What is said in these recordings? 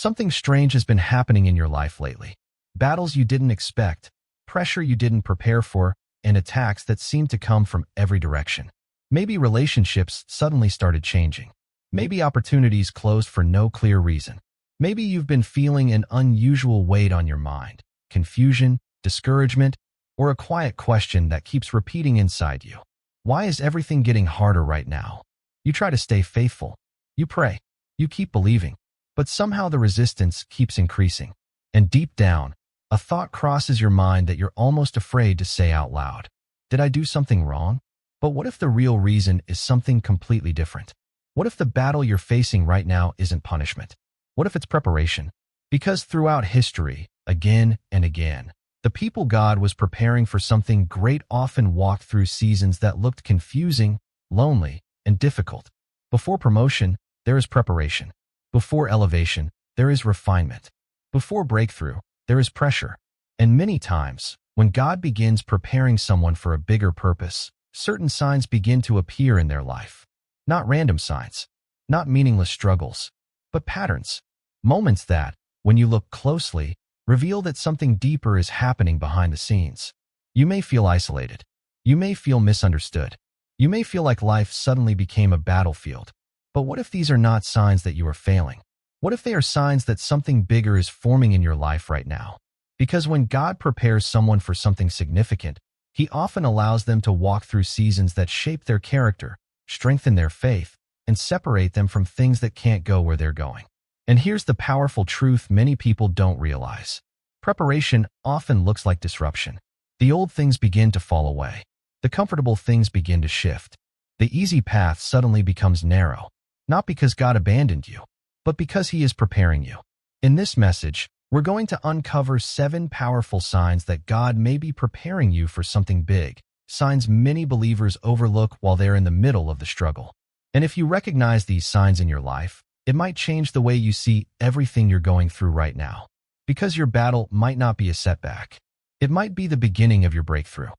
Something strange has been happening in your life lately. Battles you didn't expect, pressure you didn't prepare for, and attacks that seem to come from every direction. Maybe relationships suddenly started changing. Maybe opportunities closed for no clear reason. Maybe you've been feeling an unusual weight on your mind, confusion, discouragement, or a quiet question that keeps repeating inside you. Why is everything getting harder right now? You try to stay faithful. You pray. You keep believing. But somehow the resistance keeps increasing. And deep down, a thought crosses your mind that you're almost afraid to say out loud. Did I do something wrong? But what if the real reason is something completely different? What if the battle you're facing right now isn't punishment? What if it's preparation? Because throughout history, again and again, the people God was preparing for something great often walked through seasons that looked confusing, lonely, and difficult. Before promotion, there is preparation. Before elevation, there is refinement. Before breakthrough, there is pressure. And many times, when God begins preparing someone for a bigger purpose, certain signs begin to appear in their life. Not random signs, not meaningless struggles, but patterns. Moments that, when you look closely, reveal that something deeper is happening behind the scenes. You may feel isolated. You may feel misunderstood. You may feel like life suddenly became a battlefield. But what if these are not signs that you are failing? What if they are signs that something bigger is forming in your life right now? Because when God prepares someone for something significant, He often allows them to walk through seasons that shape their character, strengthen their faith, and separate them from things that can't go where they're going. And here's the powerful truth many people don't realize. Preparation often looks like disruption. The old things begin to fall away. The comfortable things begin to shift. The easy path suddenly becomes narrow, not because God abandoned you, but because He is preparing you. In this message, we're going to uncover 7 powerful signs that God may be preparing you for something big, signs many believers overlook while they're in the middle of the struggle. And if you recognize these signs in your life, it might change the way you see everything you're going through right now. Because your battle might not be a setback. It might be the beginning of your breakthrough.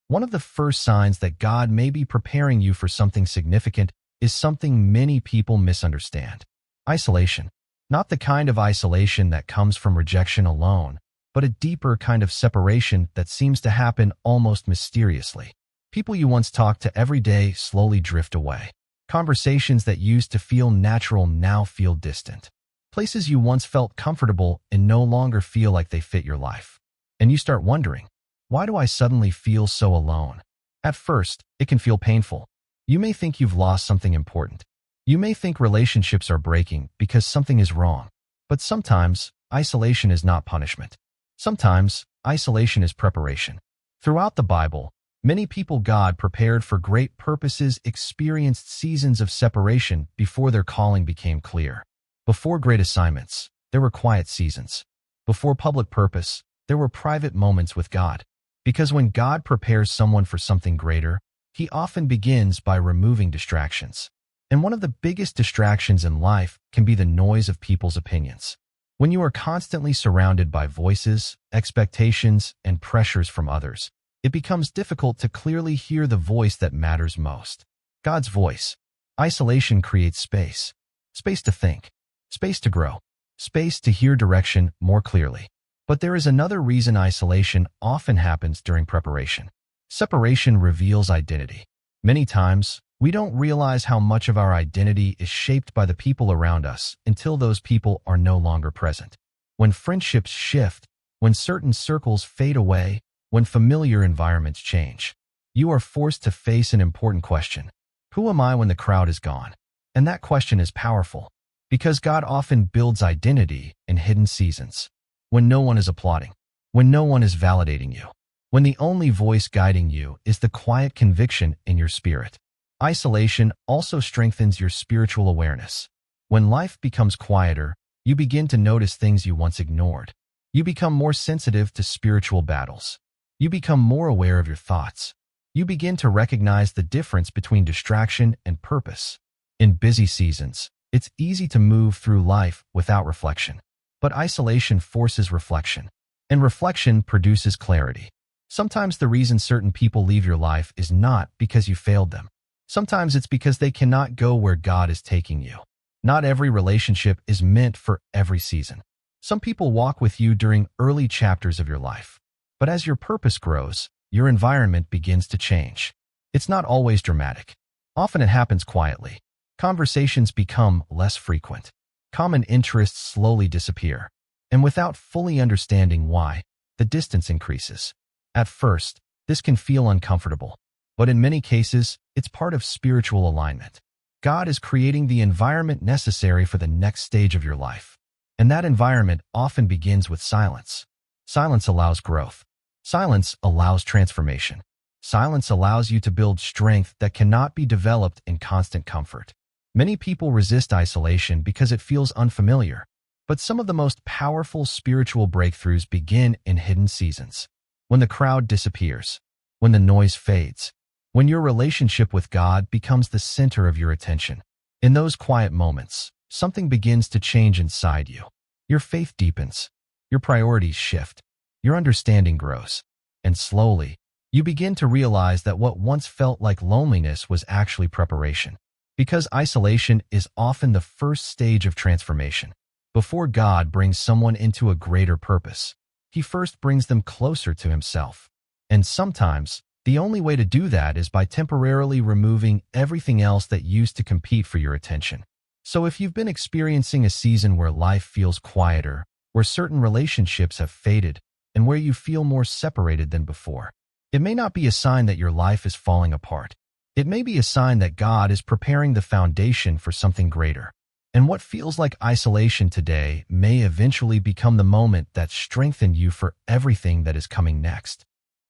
One of the first signs that God may be preparing you for something significant is something many people misunderstand. Isolation. Not the kind of isolation that comes from rejection alone, but a deeper kind of separation that seems to happen almost mysteriously. People you once talked to every day slowly drift away. Conversations that used to feel natural now feel distant. Places you once felt comfortable and no longer feel like they fit your life. And you start wondering, why do I suddenly feel so alone? At first, it can feel painful. You may think you've lost something important. You may think relationships are breaking because something is wrong. But sometimes, isolation is not punishment. Sometimes, isolation is preparation. Throughout the Bible, many people God prepared for great purposes experienced seasons of separation before their calling became clear. Before great assignments, there were quiet seasons. Before public purpose, there were private moments with God. Because when God prepares someone for something greater, He often begins by removing distractions. And one of the biggest distractions in life can be the noise of people's opinions. When you are constantly surrounded by voices, expectations, and pressures from others, it becomes difficult to clearly hear the voice that matters most. God's voice. Isolation creates space. Space to think. Space to grow. Space to hear direction more clearly. But there is another reason isolation often happens during preparation. Separation reveals identity. Many times, we don't realize how much of our identity is shaped by the people around us until those people are no longer present. When friendships shift, when certain circles fade away, when familiar environments change, you are forced to face an important question. Who am I when the crowd is gone? And that question is powerful, because God often builds identity in hidden seasons. When no one is applauding, when no one is validating you, when the only voice guiding you is the quiet conviction in your spirit. Isolation also strengthens your spiritual awareness. When life becomes quieter, you begin to notice things you once ignored. You become more sensitive to spiritual battles. You become more aware of your thoughts. You begin to recognize the difference between distraction and purpose. In busy seasons, it's easy to move through life without reflection. But isolation forces reflection, and reflection produces clarity. Sometimes the reason certain people leave your life is not because you failed them. Sometimes it's because they cannot go where God is taking you. Not every relationship is meant for every season. Some people walk with you during early chapters of your life. But as your purpose grows, your environment begins to change. It's not always dramatic. Often it happens quietly. Conversations become less frequent. Common interests slowly disappear. And without fully understanding why, the distance increases. At first, this can feel uncomfortable. But in many cases, it's part of spiritual alignment. God is creating the environment necessary for the next stage of your life. And that environment often begins with silence. Silence allows growth. Silence allows transformation. Silence allows you to build strength that cannot be developed in constant comfort. Many people resist isolation because it feels unfamiliar. But some of the most powerful spiritual breakthroughs begin in hidden seasons. When the crowd disappears. When the noise fades. When your relationship with God becomes the center of your attention. In those quiet moments, something begins to change inside you. Your faith deepens. Your priorities shift. Your understanding grows. And slowly, you begin to realize that what once felt like loneliness was actually preparation. Because isolation is often the first stage of transformation. Before God brings someone into a greater purpose, He first brings them closer to Himself. And sometimes, the only way to do that is by temporarily removing everything else that used to compete for your attention. So if you've been experiencing a season where life feels quieter, where certain relationships have faded, and where you feel more separated than before, it may not be a sign that your life is falling apart. It may be a sign that God is preparing the foundation for something greater. And what feels like isolation today may eventually become the moment that strengthened you for everything that is coming next.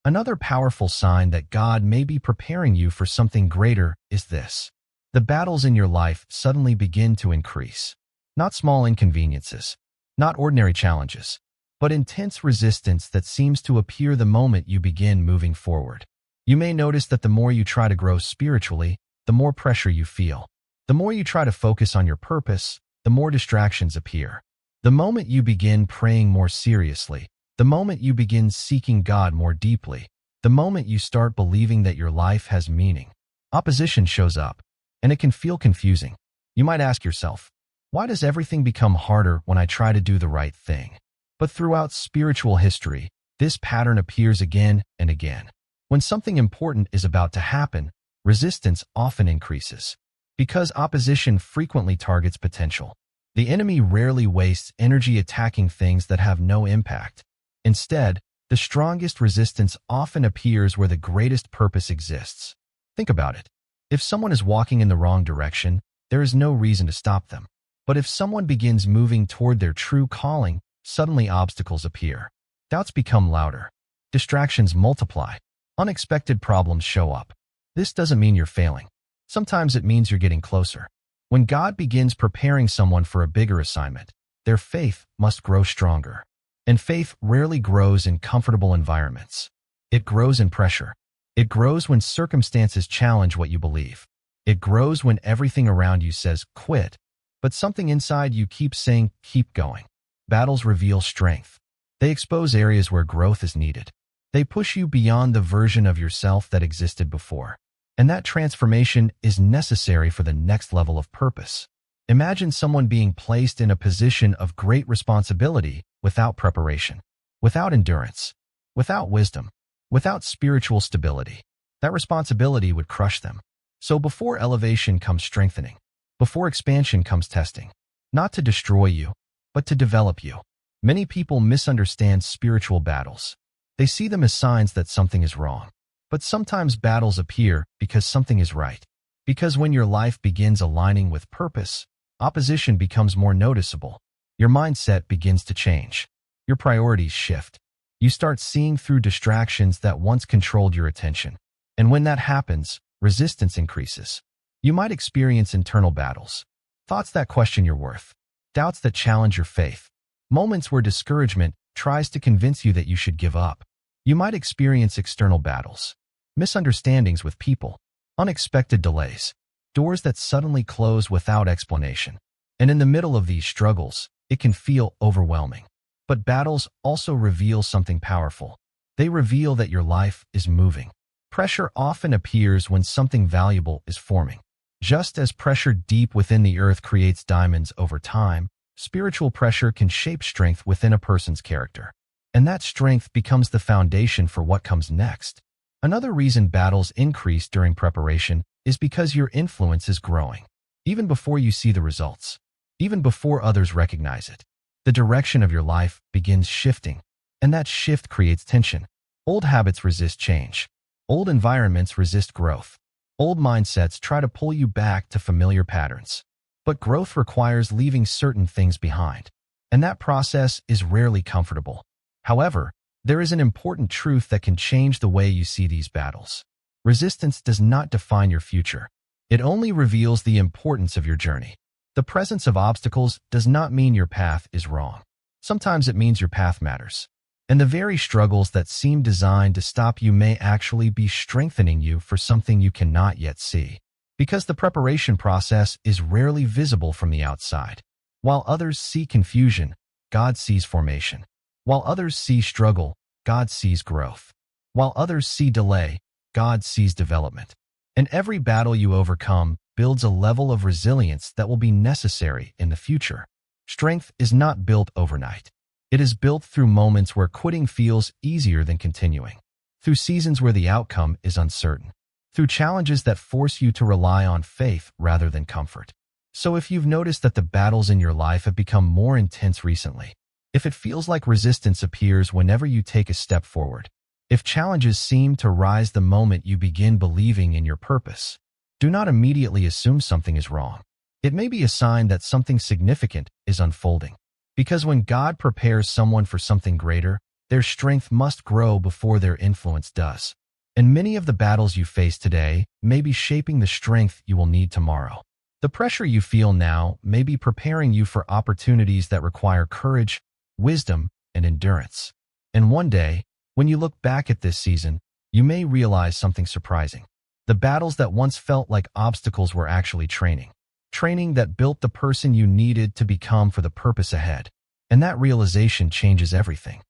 Another powerful sign that God may be preparing you for something greater is this. The battles in your life suddenly begin to increase. Not small inconveniences, not ordinary challenges, but intense resistance that seems to appear the moment you begin moving forward. You may notice that the more you try to grow spiritually, the more pressure you feel. The more you try to focus on your purpose, the more distractions appear. The moment you begin praying more seriously, the moment you begin seeking God more deeply, the moment you start believing that your life has meaning, opposition shows up, and it can feel confusing. You might ask yourself, why does everything become harder when I try to do the right thing? But throughout spiritual history, this pattern appears again and again. When something important is about to happen, resistance often increases. Because opposition frequently targets potential. The enemy rarely wastes energy attacking things that have no impact. Instead, the strongest resistance often appears where the greatest purpose exists. Think about it. If someone is walking in the wrong direction, there is no reason to stop them. But if someone begins moving toward their true calling, suddenly obstacles appear. Doubts become louder. Distractions multiply. Unexpected problems show up. This doesn't mean you're failing. Sometimes it means you're getting closer. When God begins preparing someone for a bigger assignment, their faith must grow stronger. And faith rarely grows in comfortable environments. It grows in pressure. It grows when circumstances challenge what you believe. It grows when everything around you says, quit, but something inside you keeps saying, keep going. Battles reveal strength. They expose areas where growth is needed. They push you beyond the version of yourself that existed before. And that transformation is necessary for the next level of purpose. Imagine someone being placed in a position of great responsibility without preparation, without endurance, without wisdom, without spiritual stability. That responsibility would crush them. So before elevation comes strengthening, before expansion comes testing, not to destroy you, but to develop you. Many people misunderstand spiritual battles. They see them as signs that something is wrong. But sometimes battles appear because something is right. Because when your life begins aligning with purpose, opposition becomes more noticeable. Your mindset begins to change. Your priorities shift. You start seeing through distractions that once controlled your attention. And when that happens, resistance increases. You might experience internal battles. Thoughts that question your worth. Doubts that challenge your faith. Moments where discouragement tries to convince you that you should give up. You might experience external battles, misunderstandings with people, unexpected delays, doors that suddenly close without explanation. And in the middle of these struggles, it can feel overwhelming. But battles also reveal something powerful. They reveal that your life is moving. Pressure often appears when something valuable is forming. Just as pressure deep within the earth creates diamonds over time, spiritual pressure can shape strength within a person's character. And that strength becomes the foundation for what comes next. Another reason battles increase during preparation is because your influence is growing. Even before you see the results, even before others recognize it, the direction of your life begins shifting, and that shift creates tension. Old habits resist change. Old environments resist growth. Old mindsets try to pull you back to familiar patterns. But growth requires leaving certain things behind, and that process is rarely comfortable. However, there is an important truth that can change the way you see these battles. Resistance does not define your future. It only reveals the importance of your journey. The presence of obstacles does not mean your path is wrong. Sometimes it means your path matters. And the very struggles that seem designed to stop you may actually be strengthening you for something you cannot yet see. Because the preparation process is rarely visible from the outside. While others see confusion, God sees formation. While others see struggle, God sees growth. While others see delay, God sees development. And every battle you overcome builds a level of resilience that will be necessary in the future. Strength is not built overnight. It is built through moments where quitting feels easier than continuing, through seasons where the outcome is uncertain, through challenges that force you to rely on faith rather than comfort. So if you've noticed that the battles in your life have become more intense recently, if it feels like resistance appears whenever you take a step forward, if challenges seem to rise the moment you begin believing in your purpose, do not immediately assume something is wrong. It may be a sign that something significant is unfolding. Because when God prepares someone for something greater, their strength must grow before their influence does. And many of the battles you face today may be shaping the strength you will need tomorrow. The pressure you feel now may be preparing you for opportunities that require courage, wisdom, and endurance. And one day, when you look back at this season, you may realize something surprising. The battles that once felt like obstacles were actually training. Training that built the person you needed to become for the purpose ahead. And that realization changes everything.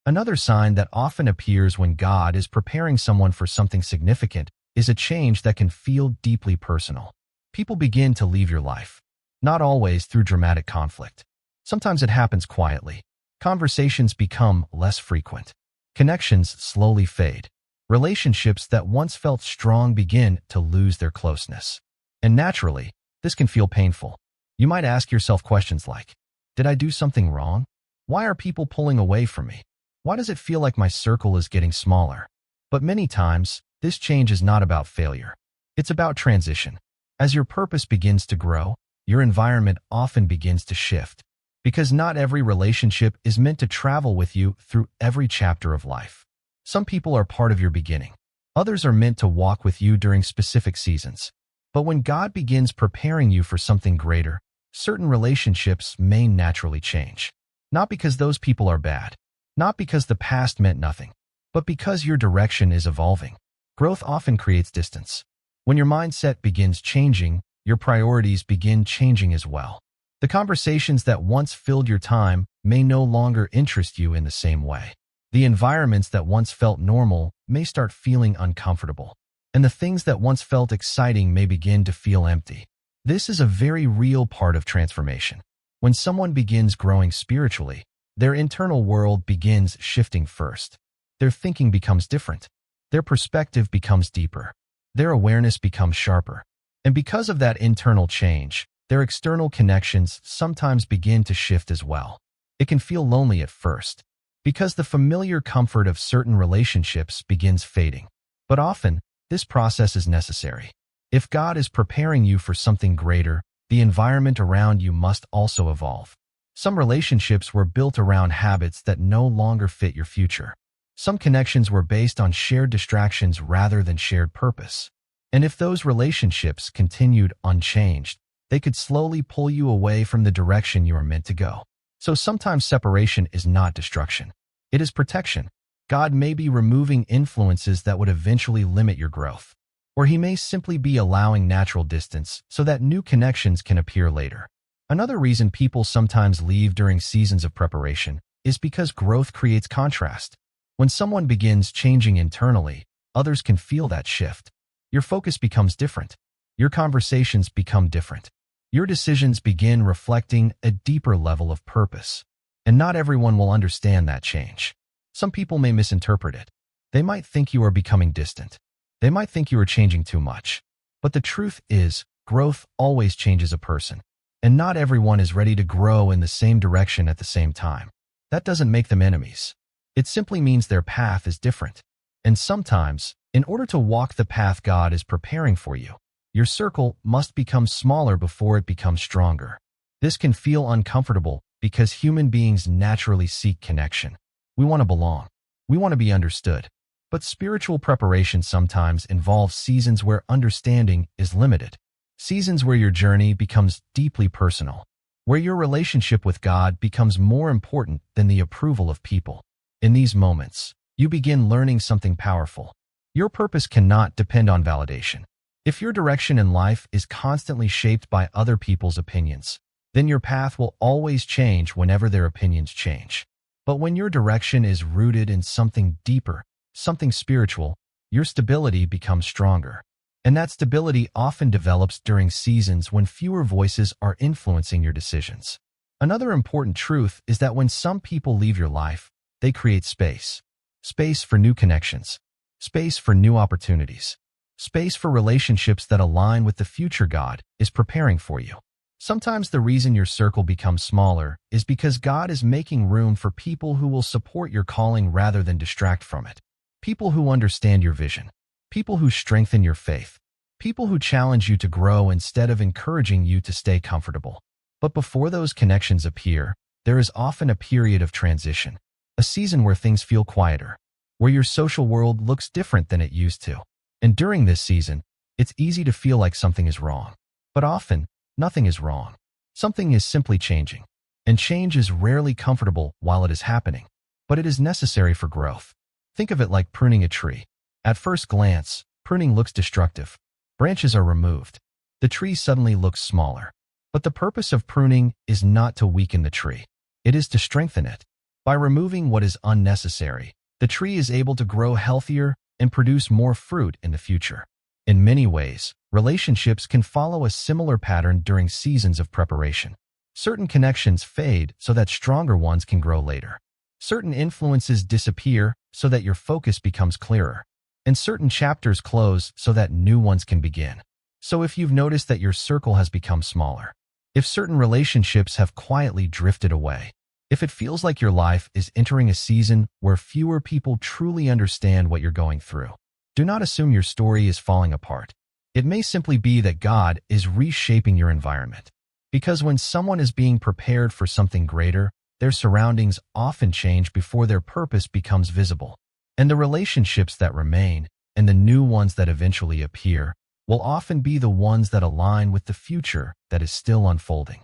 Another sign that often appears when God is preparing someone for something significant is a change that can feel deeply personal. People begin to leave your life. Not always through dramatic conflict. Sometimes it happens quietly. Conversations become less frequent. Connections slowly fade. Relationships that once felt strong begin to lose their closeness. And naturally, this can feel painful. You might ask yourself questions like, did I do something wrong? Why are people pulling away from me? Why does it feel like my circle is getting smaller? But many times, this change is not about failure. It's about transition. As your purpose begins to grow, your environment often begins to shift. Because not every relationship is meant to travel with you through every chapter of life. Some people are part of your beginning. Others are meant to walk with you during specific seasons. But when God begins preparing you for something greater, certain relationships may naturally change. Not because those people are bad, not because the past meant nothing, but because your direction is evolving. Growth often creates distance. When your mindset begins changing, your priorities begin changing as well. The conversations that once filled your time may no longer interest you in the same way. The environments that once felt normal may start feeling uncomfortable. And the things that once felt exciting may begin to feel empty. This is a very real part of transformation. When someone begins growing spiritually, their internal world begins shifting first. Their thinking becomes different. Their perspective becomes deeper. Their awareness becomes sharper. And because of that internal change, their external connections sometimes begin to shift as well. It can feel lonely at first, because the familiar comfort of certain relationships begins fading. But often, this process is necessary. If God is preparing you for something greater, the environment around you must also evolve. Some relationships were built around habits that no longer fit your future. Some connections were based on shared distractions rather than shared purpose. And if those relationships continued unchanged, they could slowly pull you away from the direction you are meant to go. So sometimes separation is not destruction. It is protection. God may be removing influences that would eventually limit your growth. Or He may simply be allowing natural distance so that new connections can appear later. Another reason people sometimes leave during seasons of preparation is because growth creates contrast. When someone begins changing internally, others can feel that shift. Your focus becomes different. Your conversations become different. Your decisions begin reflecting a deeper level of purpose. And not everyone will understand that change. Some people may misinterpret it. They might think you are becoming distant. They might think you are changing too much. But the truth is, growth always changes a person. And not everyone is ready to grow in the same direction at the same time. That doesn't make them enemies. It simply means their path is different. And sometimes, in order to walk the path God is preparing for you, your circle must become smaller before it becomes stronger. This can feel uncomfortable because human beings naturally seek connection. We want to belong. We want to be understood. But spiritual preparation sometimes involves seasons where understanding is limited. Seasons where your journey becomes deeply personal. Where your relationship with God becomes more important than the approval of people. In these moments, you begin learning something powerful. Your purpose cannot depend on validation. If your direction in life is constantly shaped by other people's opinions, then your path will always change whenever their opinions change. But when your direction is rooted in something deeper, something spiritual, your stability becomes stronger. And that stability often develops during seasons when fewer voices are influencing your decisions. Another important truth is that when some people leave your life, they create space. Space for new connections. Space for new opportunities. Space for relationships that align with the future God is preparing for you. Sometimes the reason your circle becomes smaller is because God is making room for people who will support your calling rather than distract from it. People who understand your vision. People who strengthen your faith. People who challenge you to grow instead of encouraging you to stay comfortable. But before those connections appear, there is often a period of transition. A season where things feel quieter. Where your social world looks different than it used to. And during this season, it's easy to feel like something is wrong. But often, nothing is wrong. Something is simply changing. And change is rarely comfortable while it is happening. But it is necessary for growth. Think of it like pruning a tree. At first glance, pruning looks destructive. Branches are removed. The tree suddenly looks smaller. But the purpose of pruning is not to weaken the tree. It is to strengthen it. By removing what is unnecessary, the tree is able to grow healthier and produce more fruit in the future. In many ways, relationships can follow a similar pattern during seasons of preparation. Certain connections fade so that stronger ones can grow later. Certain influences disappear so that your focus becomes clearer. And certain chapters close so that new ones can begin. So if you've noticed that your circle has become smaller, if certain relationships have quietly drifted away, if it feels like your life is entering a season where fewer people truly understand what you're going through, do not assume your story is falling apart. It may simply be that God is reshaping your environment. Because when someone is being prepared for something greater, their surroundings often change before their purpose becomes visible. And the relationships that remain, and the new ones that eventually appear, will often be the ones that align with the future that is still unfolding.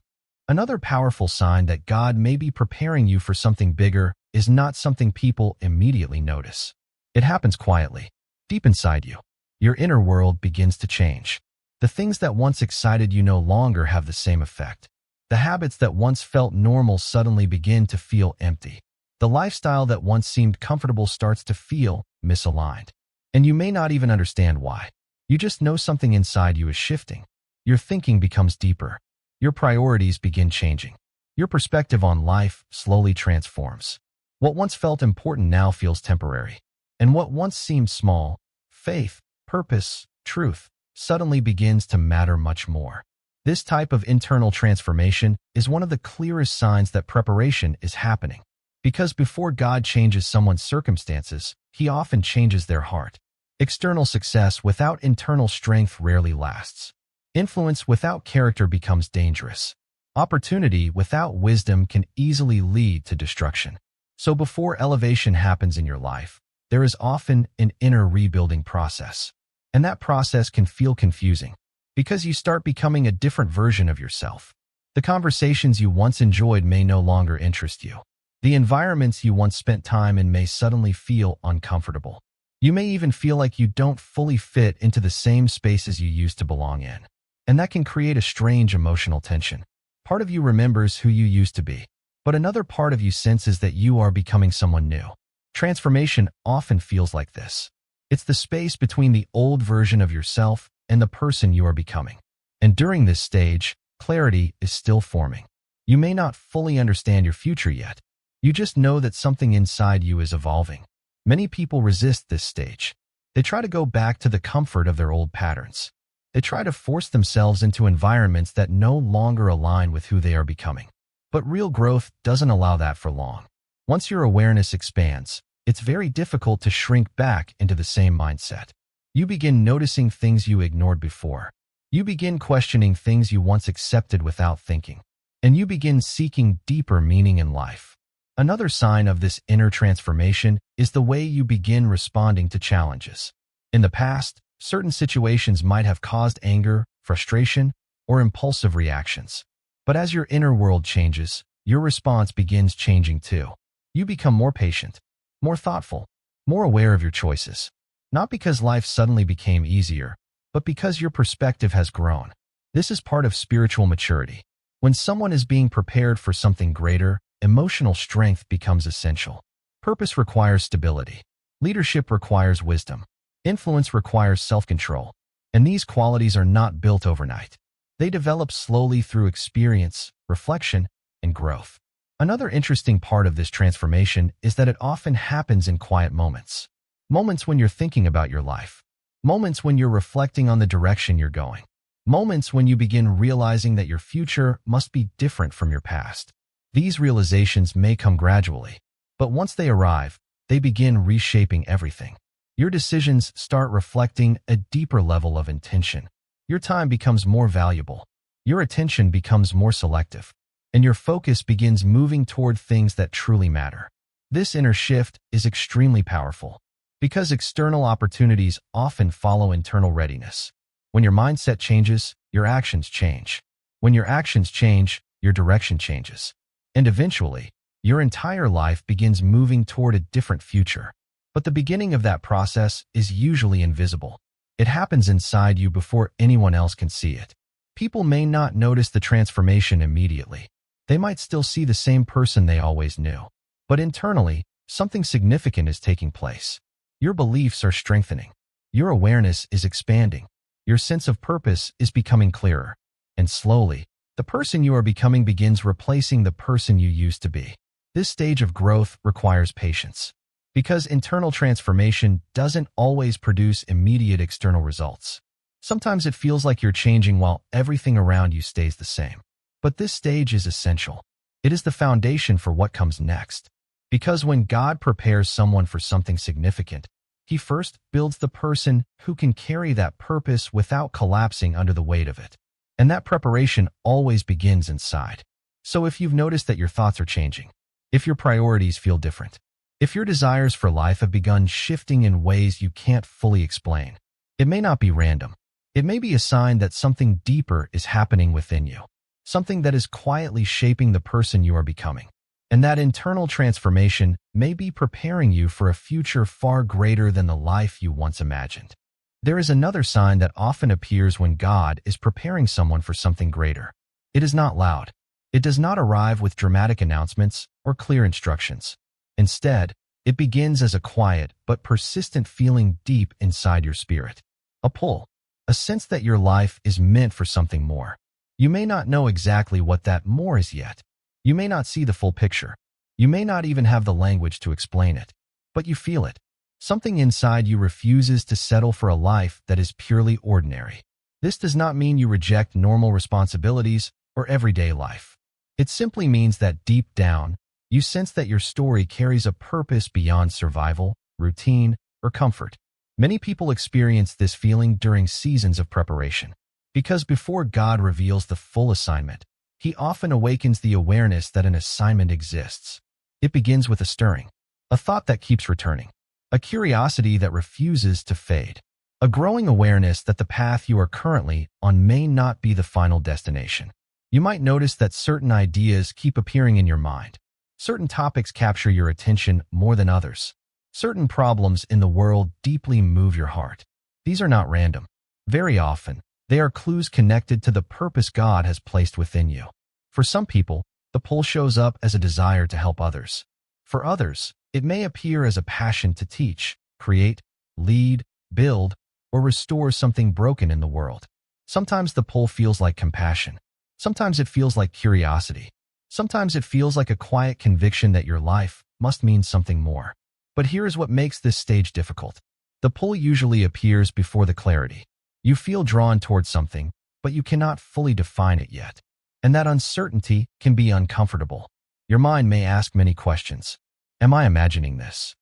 Another powerful sign that God may be preparing you for something bigger is not something people immediately notice. It happens quietly, deep inside you. Your inner world begins to change. The things that once excited you no longer have the same effect. The habits that once felt normal suddenly begin to feel empty. The lifestyle that once seemed comfortable starts to feel misaligned. And you may not even understand why. You just know something inside you is shifting. Your thinking becomes deeper. Your priorities begin changing. Your perspective on life slowly transforms. What once felt important now feels temporary. And what once seemed small, faith, purpose, truth, suddenly begins to matter much more. This type of internal transformation is one of the clearest signs that preparation is happening. Because before God changes someone's circumstances, He often changes their heart. External success without internal strength rarely lasts. Influence without character becomes dangerous. Opportunity without wisdom can easily lead to destruction. So before elevation happens in your life, there is often an inner rebuilding process. And that process can feel confusing because you start becoming a different version of yourself. The conversations you once enjoyed may no longer interest you. The environments you once spent time in may suddenly feel uncomfortable. You may even feel like you don't fully fit into the same spaces you used to belong in. And that can create a strange emotional tension. Part of you remembers who you used to be, but another part of you senses that you are becoming someone new. Transformation often feels like this. It's the space between the old version of yourself and the person you are becoming. And during this stage, clarity is still forming. You may not fully understand your future yet. You just know that something inside you is evolving. Many people resist this stage. They try to go back to the comfort of their old patterns. They try to force themselves into environments that no longer align with who they are becoming. But real growth doesn't allow that for long. Once your awareness expands, it's very difficult to shrink back into the same mindset. You begin noticing things you ignored before. You begin questioning things you once accepted without thinking. And you begin seeking deeper meaning in life. Another sign of this inner transformation is the way you begin responding to challenges. In the past, certain situations might have caused anger, frustration, or impulsive reactions. But as your inner world changes, your response begins changing too. You become more patient, more thoughtful, more aware of your choices. Not because life suddenly became easier, but because your perspective has grown. This is part of spiritual maturity. When someone is being prepared for something greater, emotional strength becomes essential. Purpose requires stability. Leadership requires wisdom. Influence requires self-control. And these qualities are not built overnight. They develop slowly through experience, reflection, and growth. Another interesting part of this transformation is that it often happens in quiet moments. Moments when you're thinking about your life. Moments when you're reflecting on the direction you're going. Moments when you begin realizing that your future must be different from your past. These realizations may come gradually, but once they arrive, they begin reshaping everything. Your decisions start reflecting a deeper level of intention. Your time becomes more valuable. Your attention becomes more selective. And your focus begins moving toward things that truly matter. This inner shift is extremely powerful because external opportunities often follow internal readiness. When your mindset changes, your actions change. When your actions change, your direction changes. And eventually, your entire life begins moving toward a different future. But the beginning of that process is usually invisible. It happens inside you before anyone else can see it. People may not notice the transformation immediately. They might still see the same person they always knew. But internally, something significant is taking place. Your beliefs are strengthening. Your awareness is expanding. Your sense of purpose is becoming clearer. And slowly, the person you are becoming begins replacing the person you used to be. This stage of growth requires patience. Because internal transformation doesn't always produce immediate external results. Sometimes it feels like you're changing while everything around you stays the same. But this stage is essential. It is the foundation for what comes next. Because when God prepares someone for something significant, He first builds the person who can carry that purpose without collapsing under the weight of it. And that preparation always begins inside. So if you've noticed that your thoughts are changing, if your priorities feel different, if your desires for life have begun shifting in ways you can't fully explain, it may not be random. It may be a sign that something deeper is happening within you, something that is quietly shaping the person you are becoming. And that internal transformation may be preparing you for a future far greater than the life you once imagined. There is another sign that often appears when God is preparing someone for something greater. It is not loud. It does not arrive with dramatic announcements or clear instructions. Instead, it begins as a quiet but persistent feeling deep inside your spirit. A pull, a sense that your life is meant for something more. You may not know exactly what that more is yet. You may not see the full picture. You may not even have the language to explain it. But you feel it. Something inside you refuses to settle for a life that is purely ordinary. This does not mean you reject normal responsibilities or everyday life. It simply means that deep down, you sense that your story carries a purpose beyond survival, routine, or comfort. Many people experience this feeling during seasons of preparation. Because before God reveals the full assignment, He often awakens the awareness that an assignment exists. It begins with a stirring, a thought that keeps returning, a curiosity that refuses to fade, a growing awareness that the path you are currently on may not be the final destination. You might notice that certain ideas keep appearing in your mind. Certain topics capture your attention more than others. Certain problems in the world deeply move your heart. These are not random. Very often, they are clues connected to the purpose God has placed within you. For some people, the pull shows up as a desire to help others. For others, it may appear as a passion to teach, create, lead, build, or restore something broken in the world. Sometimes the pull feels like compassion. Sometimes it feels like curiosity. Sometimes it feels like a quiet conviction that your life must mean something more. But here is what makes this stage difficult. The pull usually appears before the clarity. You feel drawn towards something, but you cannot fully define it yet. And that uncertainty can be uncomfortable. Your mind may ask many questions. Am I imagining this?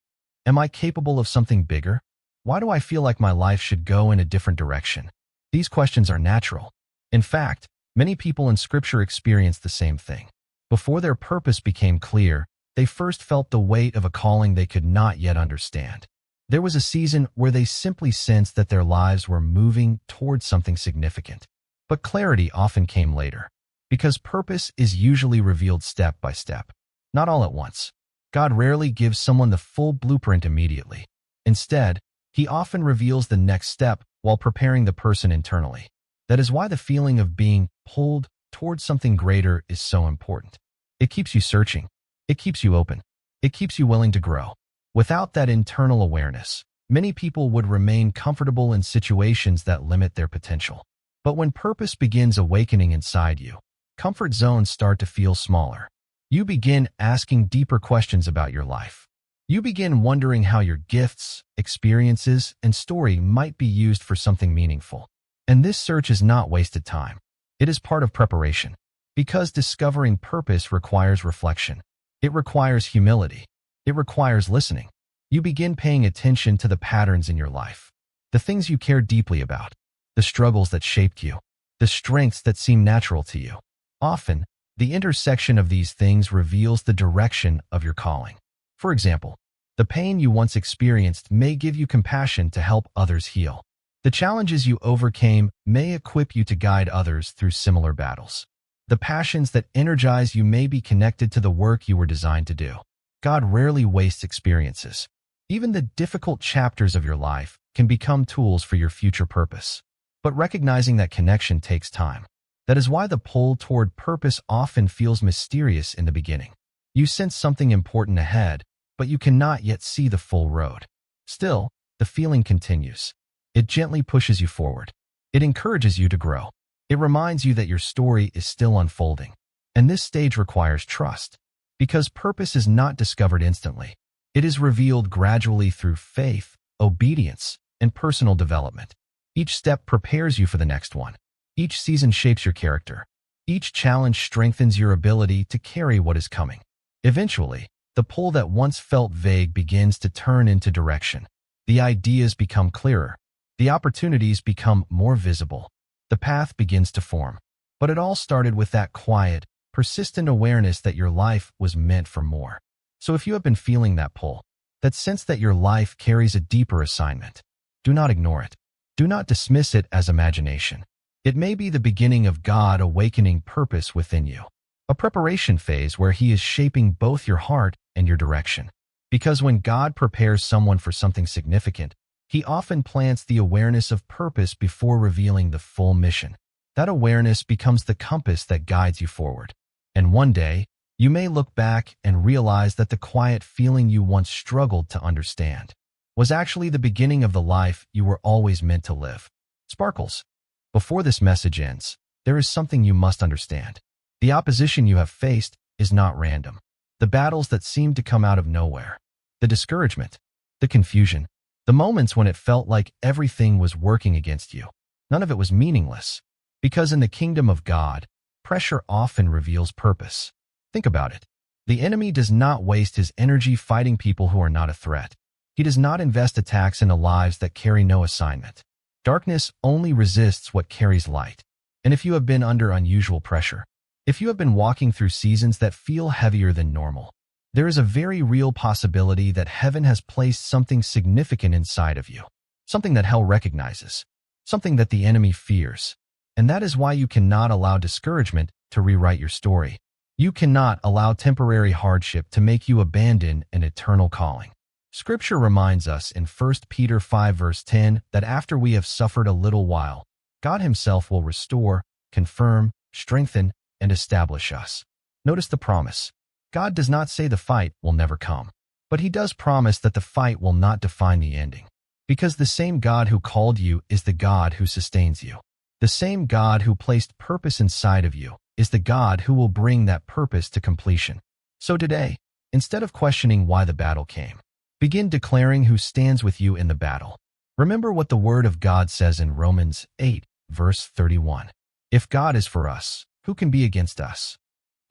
Am I capable of something bigger? Why do I feel like my life should go in a different direction? These questions are natural. In fact, many people in Scripture experienced the same thing. Before their purpose became clear, they first felt the weight of a calling they could not yet understand. There was a season where they simply sensed that their lives were moving towards something significant. But clarity often came later, because purpose is usually revealed step by step, not all at once. God rarely gives someone the full blueprint immediately. Instead, He often reveals the next step while preparing the person internally. That is why the feeling of being pulled towards something greater is so important. It keeps you searching. It keeps you open. It keeps you willing to grow. Without that internal awareness, many people would remain comfortable in situations that limit their potential. But when purpose begins awakening inside you, comfort zones start to feel smaller. You begin asking deeper questions about your life. You begin wondering how your gifts, experiences, and story might be used for something meaningful. And this search is not wasted time. It is part of preparation. Because discovering purpose requires reflection. It requires humility. It requires listening. You begin paying attention to the patterns in your life, the things you care deeply about, the struggles that shaped you, the strengths that seem natural to you. Often, the intersection of these things reveals the direction of your calling. For example, the pain you once experienced may give you compassion to help others heal. The challenges you overcame may equip you to guide others through similar battles. The passions that energize you may be connected to the work you were designed to do. God rarely wastes experiences. Even the difficult chapters of your life can become tools for your future purpose. But recognizing that connection takes time. That is why the pull toward purpose often feels mysterious in the beginning. You sense something important ahead, but you cannot yet see the full road. Still, the feeling continues. It gently pushes you forward. It encourages you to grow. It reminds you that your story is still unfolding. And this stage requires trust. Because purpose is not discovered instantly. It is revealed gradually through faith, obedience, and personal development. Each step prepares you for the next one. Each season shapes your character. Each challenge strengthens your ability to carry what is coming. Eventually, the pull that once felt vague begins to turn into direction. The ideas become clearer. The opportunities become more visible. The path begins to form. But it all started with that quiet, persistent awareness that your life was meant for more. So if you have been feeling that pull, that sense that your life carries a deeper assignment, do not ignore it. Do not dismiss it as imagination. It may be the beginning of God awakening purpose within you. A preparation phase where He is shaping both your heart and your direction. Because when God prepares someone for something significant, He often plants the awareness of purpose before revealing the full mission. That awareness becomes the compass that guides you forward. And one day, you may look back and realize that the quiet feeling you once struggled to understand was actually the beginning of the life you were always meant to live. Sparkles. Before this message ends, there is something you must understand. The opposition you have faced is not random. The battles that seem to come out of nowhere, the discouragement, the confusion, the moments when it felt like everything was working against you, none of it was meaningless. Because in the kingdom of God, pressure often reveals purpose. Think about it. The enemy does not waste his energy fighting people who are not a threat. He does not invest attacks into lives that carry no assignment. Darkness only resists what carries light. And if you have been under unusual pressure, if you have been walking through seasons that feel heavier than normal, there is a very real possibility that heaven has placed something significant inside of you, something that hell recognizes, something that the enemy fears. And that is why you cannot allow discouragement to rewrite your story. You cannot allow temporary hardship to make you abandon an eternal calling. Scripture reminds us in 1 Peter 5 verse 10 that after we have suffered a little while, God Himself will restore, confirm, strengthen, and establish us. Notice the promise. God does not say the fight will never come, but He does promise that the fight will not define the ending. Because the same God who called you is the God who sustains you. The same God who placed purpose inside of you is the God who will bring that purpose to completion. So today, instead of questioning why the battle came, begin declaring who stands with you in the battle. Remember what the Word of God says in Romans 8, verse 31. If God is for us, who can be against us?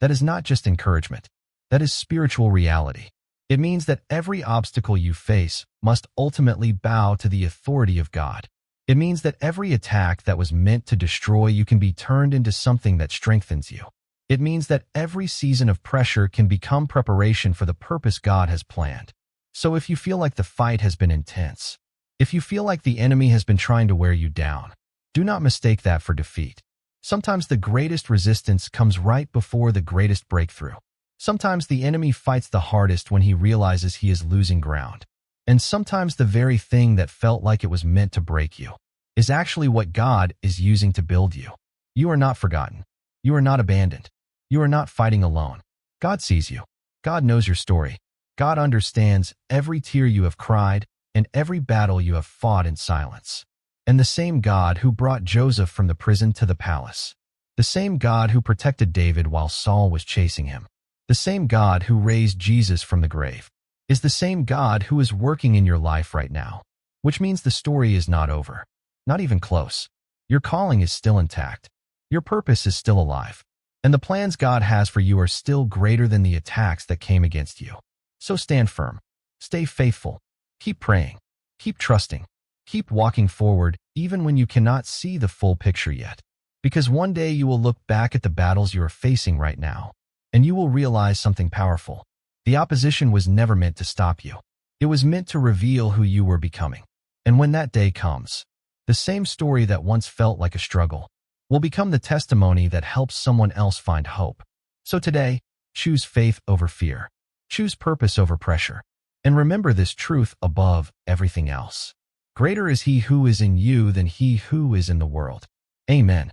That is not just encouragement. That is spiritual reality. It means that every obstacle you face must ultimately bow to the authority of God. It means that every attack that was meant to destroy you can be turned into something that strengthens you. It means that every season of pressure can become preparation for the purpose God has planned. So if you feel like the fight has been intense, if you feel like the enemy has been trying to wear you down, do not mistake that for defeat. Sometimes the greatest resistance comes right before the greatest breakthrough. Sometimes the enemy fights the hardest when he realizes he is losing ground. And sometimes the very thing that felt like it was meant to break you is actually what God is using to build you. You are not forgotten. You are not abandoned. You are not fighting alone. God sees you. God knows your story. God understands every tear you have cried and every battle you have fought in silence. And the same God who brought Joseph from the prison to the palace, the same God who protected David while Saul was chasing him, the same God who raised Jesus from the grave, is the same God who is working in your life right now, which means the story is not over, not even close. Your calling is still intact. Your purpose is still alive. And the plans God has for you are still greater than the attacks that came against you. So stand firm. Stay faithful. Keep praying. Keep trusting. Keep walking forward even when you cannot see the full picture yet. Because one day you will look back at the battles you are facing right now, and you will realize something powerful. The opposition was never meant to stop you. It was meant to reveal who you were becoming. And when that day comes, the same story that once felt like a struggle will become the testimony that helps someone else find hope. So today, choose faith over fear. Choose purpose over pressure. And remember this truth above everything else. Greater is He who is in you than he who is in the world. Amen.